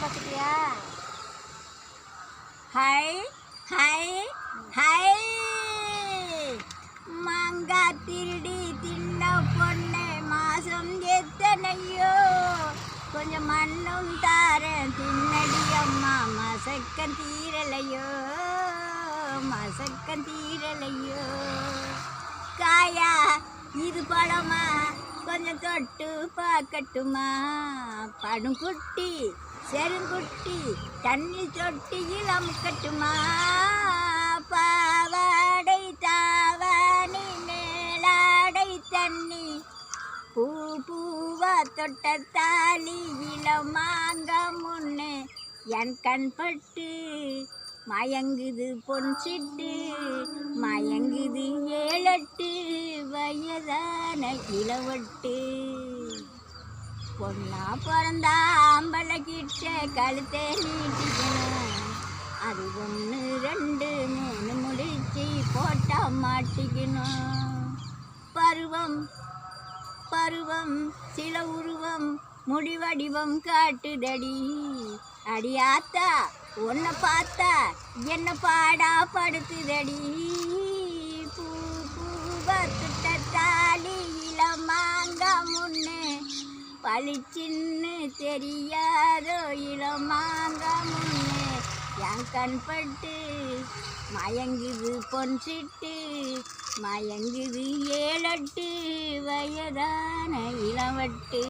பார்த்துட்டியா? High high high மாங்கா திருடி தின்ன பொண்ணு மாசம் எத்தனையோ கொஞ்சம் மண்ணும் தாரேன் தின்னடி அம்மா மசக்கம் தீரலையோ மசக்கம் தீரலையோ காயா இது பழமா கொஞ்சம் தொட்டு பார்க்கட்டுமா படுங்குட்டி செருங்குட்டி தண்ணி தொட்டியில் அமுக்கட்டுமா பாவாடை தாவாணி மேலாடை தண்ணி பூ பூவா தொட்ட தாலி இளமாங்க முன்னே என் கண்பட்டு மயங்குது பொன் சிட்டு மயங்குது 7-8 வயதான இளவட்டு பொண்ணா பிறந்தா ஆம்பளை கிட்ட கழுத்தை நீட்டிக்கணும் அது 1 2 3 முடிச்சு போட்டா மாட்டிக்கணும் பருவம் பருவம் சில உருவம் முடிவடிவம் காட்டுதடி அடியாத்தா உன்னை பார்த்தா என்ன பாடா படுத்துதடி பூ பூவா துட்ட தாலி இளமாங்க முன்னே பளிச்சின்னு தெரியாதோ இளமாங்க முன்னே என் கண்பட்டு மயங்குது பொன் சிட்டு மயங்குது 7-8 வயதான இளவட்டு.